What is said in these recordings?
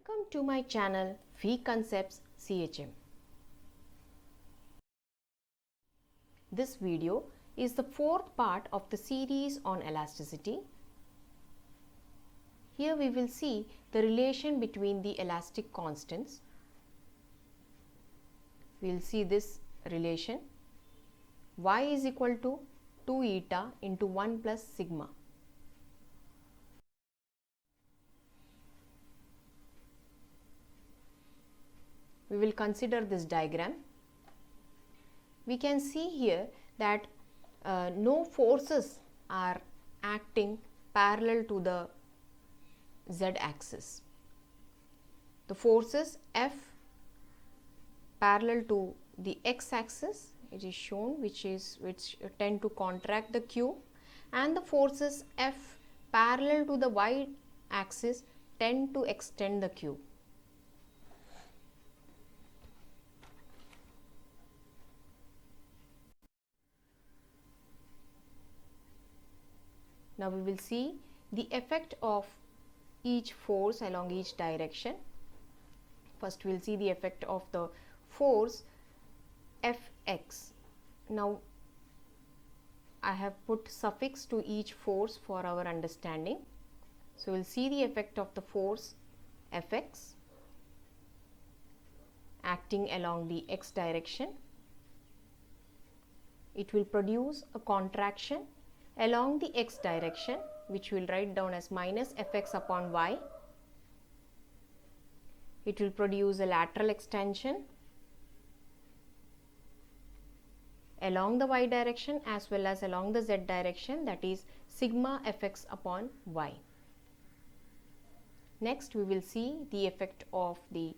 Welcome to my channel Weak Concepts CHM. This video is the fourth part of the series on elasticity. Here we will see the relation between the elastic constants. We will see this relation y is equal to 2 eta into 1 plus sigma. We will consider this diagram. We can see here that no forces are acting parallel to the z-axis. The forces F parallel to the x-axis, it is shown, which tend to contract the Q, and the forces F parallel to the y-axis tend to extend the Q. Now we will see the effect of each force along each direction. First we will see the effect of the force Fx. Now I have put suffix to each force for our understanding. So we will see the effect of the force Fx acting along the x direction. It will produce a contraction along the x direction, which we will write down as minus Fx upon y. It will produce a lateral extension along the y direction as well as along the z direction, that is sigma Fx upon y. Next we will see the effect of the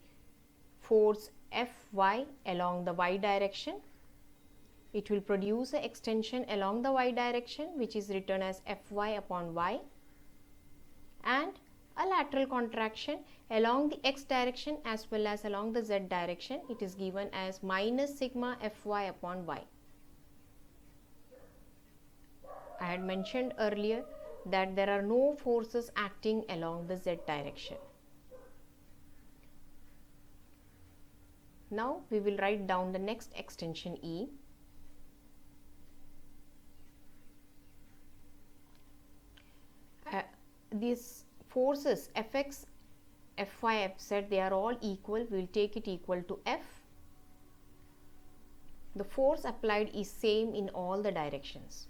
force Fy along the y direction. It will produce an extension along the y direction, which is written as Fy upon y, and a lateral contraction along the x direction as well as along the z direction. It is given as minus sigma Fy upon y. I had mentioned earlier that there are no forces acting along the z direction. Now we will write down the next extension E. These forces Fx, Fy, Fz, they are all equal. We will take it equal to F. The force applied is same in all the directions.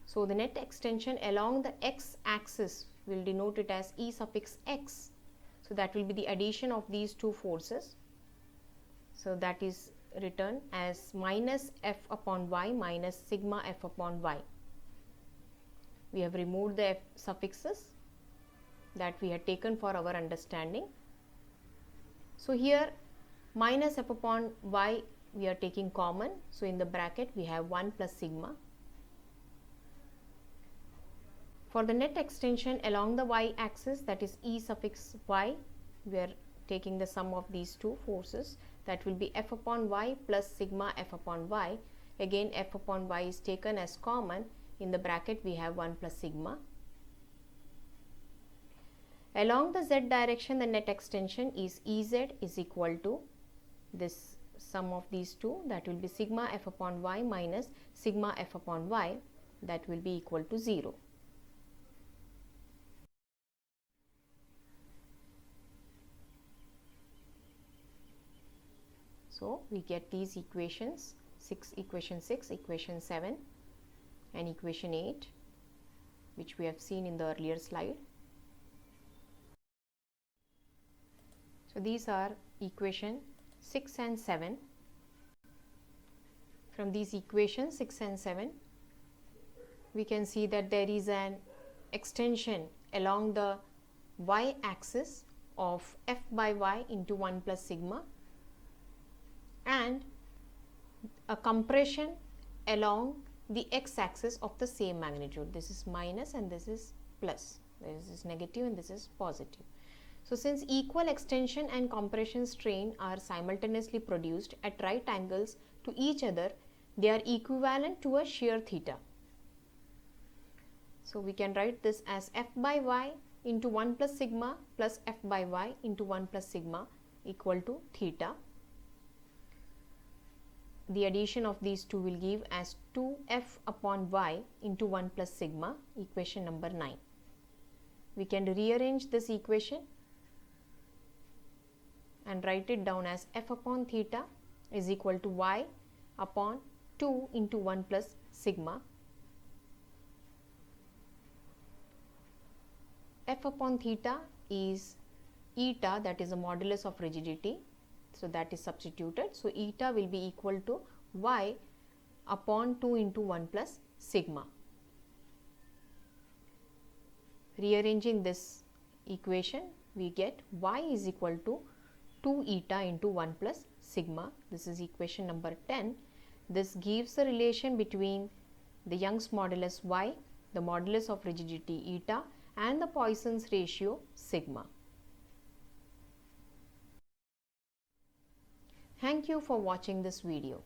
So the net extension along the x axis will denote it as E suffix x. So that will be the addition of these two forces. So that is written as minus F upon y minus sigma F upon y. We have removed the F suffixes that we had taken for our understanding. So here minus F upon y we are taking common. So in the bracket we have 1 plus sigma. For the net extension along the y axis, that is E suffix y, we are taking the sum of these two forces, that will be F upon y plus sigma F upon y. Again F upon y is taken as common. In the bracket we have 1 plus sigma. Along the z direction, the net extension is Ez is equal to this sum of these two, that will be sigma F upon y minus sigma F upon y, that will be equal to 0. So we get these equations, equation 6, equation 7 and equation 8, which we have seen in the earlier slide. So these are equation 6 and 7. From these equations 6 and 7, we can see that there is an extension along the y axis of F by y into 1 plus sigma, and a compression along the x axis of the same magnitude. This is minus and this is plus. This is negative and this is positive. So since equal extension and compression strain are simultaneously produced at right angles to each other, they are equivalent to a shear theta. So we can write this as F by y into 1 plus sigma plus f by y into 1 plus sigma equal to theta. The addition of these two will give as 2f upon y into 1 plus sigma, equation number 9. We can rearrange this equation and write it down as f upon theta is equal to y upon 2 into 1 plus sigma. F upon theta is eta, that is a modulus of rigidity, so that is substituted. So eta will be equal to y upon 2 into 1 plus sigma. Rearranging this equation, we get y is equal to 2 eta into 1 plus sigma. This is equation number 10. This gives a relation between the Young's modulus y, the modulus of rigidity eta, and the Poisson's ratio sigma. Thank you for watching this video.